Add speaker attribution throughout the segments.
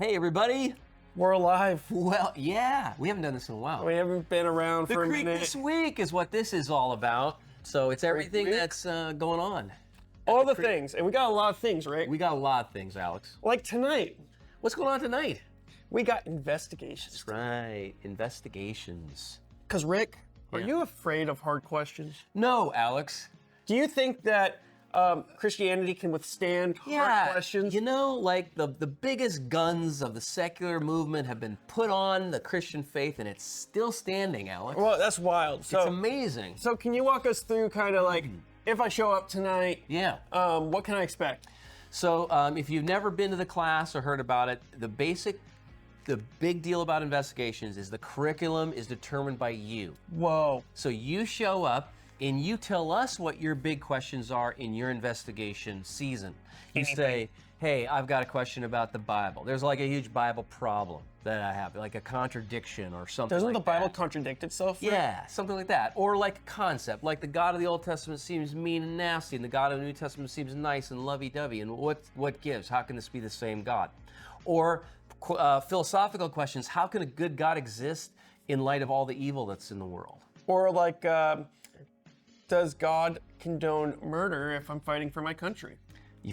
Speaker 1: Hey, everybody.
Speaker 2: We're alive.
Speaker 1: Well, yeah, we haven't done this in a while.
Speaker 2: We haven't been around for a
Speaker 1: Creek
Speaker 2: minute.
Speaker 1: This Week is what this is all about. So it's everything that's going on.
Speaker 2: All the things. And we got a lot of things, right?
Speaker 1: We got a lot of things, Alex.
Speaker 2: Like tonight,
Speaker 1: What's going on tonight?
Speaker 2: we got investigations.
Speaker 1: That's right, investigations.
Speaker 2: Because, Rick, are
Speaker 1: Yeah.
Speaker 2: you afraid of hard questions?
Speaker 1: No, Alex.
Speaker 2: Do you think that Christianity can withstand hard questions?
Speaker 1: You know, like the biggest guns of the secular movement have been put on the Christian faith, and it's still standing, Alex.
Speaker 2: Well, that's wild.
Speaker 1: It's
Speaker 2: So,
Speaker 1: amazing.
Speaker 2: so can you walk us through kind of like, if I show up tonight,
Speaker 1: Yeah.
Speaker 2: what can I expect?
Speaker 1: So if you've never been to the class or heard about it, the big deal about investigations is the curriculum is determined by you.
Speaker 2: Whoa.
Speaker 1: So you show up and you tell us what your big questions are in your investigation season. You say, hey, I've got a question about the Bible. There's like a huge Bible problem that I have, like a contradiction or something
Speaker 2: Doesn't
Speaker 1: like
Speaker 2: the Bible
Speaker 1: that.
Speaker 2: contradict itself? Rick?
Speaker 1: Yeah, something like that. Or like a concept, like the God of the Old Testament seems mean and nasty, and the God of the New Testament seems nice and lovey-dovey, and what gives? How can this be the same God? Or philosophical questions, how can a good God exist in light of all the evil that's in the world?
Speaker 2: Or like, does God condone murder if I'm fighting for my country?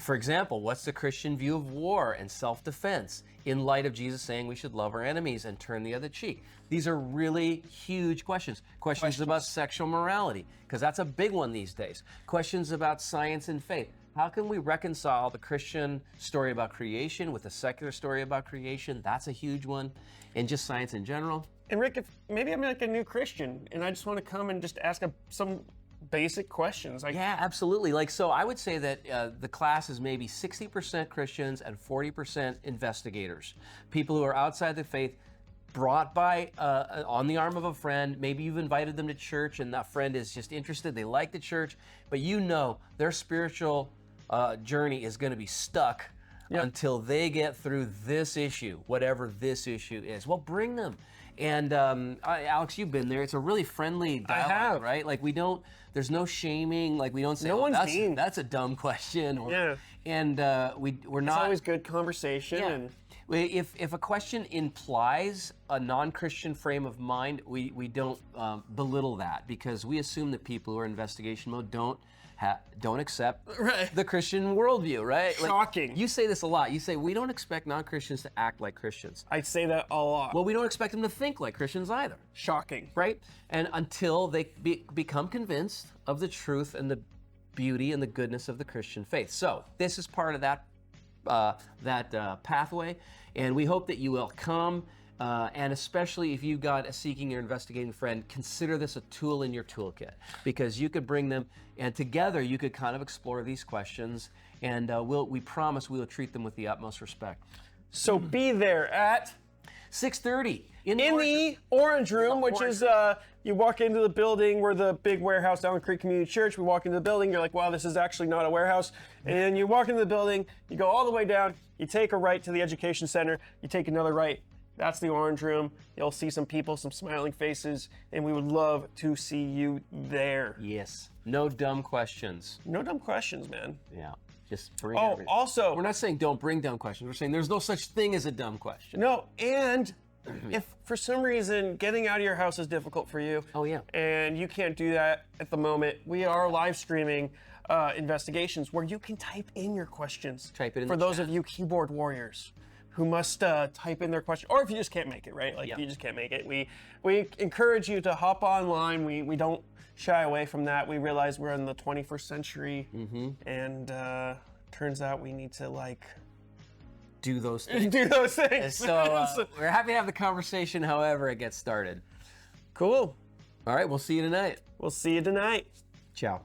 Speaker 1: For example, what's the Christian view of war and self-defense in light of Jesus saying we should love our enemies and turn the other cheek? These are really huge questions. Questions about sexual morality, because that's a big one these days. Questions about science and faith. How can we reconcile the Christian story about creation with the secular story about creation? That's a huge one. And just science in general.
Speaker 2: And Rick, if maybe I'm like a new Christian and I just want to come and just ask some basic questions. Like,
Speaker 1: Yeah, absolutely. Like, so I would say that the class is maybe 60% Christians and 40% investigators. People who are outside the faith, brought by on the arm of a friend. Maybe you've invited them to church and that friend is just interested. They like the church, but you know their spiritual journey is going to be stuck until they get through this issue, whatever this issue is. Well, bring them. And Alex, you've been there. It's a really friendly dialogue,
Speaker 2: have.
Speaker 1: right? Like there's no shaming. Like we don't say,
Speaker 2: No one's mean.
Speaker 1: that's a dumb question. Or,
Speaker 2: Yeah.
Speaker 1: And we're
Speaker 2: it's
Speaker 1: not.
Speaker 2: always good conversation.
Speaker 1: Yeah.
Speaker 2: And
Speaker 1: If a question implies a non-Christian frame of mind, we don't belittle that, because we assume that people who are in investigation mode don't accept
Speaker 2: Right.
Speaker 1: the Christian worldview, right?
Speaker 2: Shocking.
Speaker 1: You say this a lot. You say we don't expect non-Christians to act like Christians.
Speaker 2: I say that a lot.
Speaker 1: Well, we don't expect them to think like Christians either,
Speaker 2: Shocking.
Speaker 1: right? And until they become convinced of the truth and the beauty and the goodness of the Christian faith. So this is part of that pathway, and we hope that you will come, and especially if you've got a seeking or investigating friend, consider this a tool in your toolkit, because you could bring them, and together you could kind of explore these questions, and we promise we will treat them with the utmost respect.
Speaker 2: So be there at
Speaker 1: 6:30 in
Speaker 2: the Orange Room, which
Speaker 1: Orange
Speaker 2: is you walk into the building. We're the big warehouse down in Creek Community Church. We walk into the building. You're like, wow, this is actually not a warehouse. And then you walk into the building. You go all the way down. You take a right to the Education Center. You take another right. That's the Orange Room. You'll see some people, some smiling faces, and we would love to see you there.
Speaker 1: Yes. No dumb questions.
Speaker 2: No dumb questions, man.
Speaker 1: Yeah. Just bring
Speaker 2: Oh,
Speaker 1: everything.
Speaker 2: also,
Speaker 1: We're not saying don't bring dumb questions. We're saying there's no such thing as a dumb question.
Speaker 2: no, and if for some reason getting out of your house is difficult for you,
Speaker 1: Oh, yeah.
Speaker 2: and you can't do that at the moment, we are live streaming investigations where you can type in your questions.
Speaker 1: Type it in
Speaker 2: for
Speaker 1: the
Speaker 2: those
Speaker 1: chat.
Speaker 2: of you keyboard warriors who must type in their question, or if you just can't make it, right? Like
Speaker 1: Yeah.
Speaker 2: if you just can't make it, we encourage you to hop online. We don't shy away from that. We realize we're in the 21st century, and turns out we need to like
Speaker 1: Do those things.
Speaker 2: do those things.
Speaker 1: So we're happy to have the conversation however it gets started.
Speaker 2: Cool.
Speaker 1: All right, we'll see you tonight.
Speaker 2: We'll see you tonight.
Speaker 1: Ciao.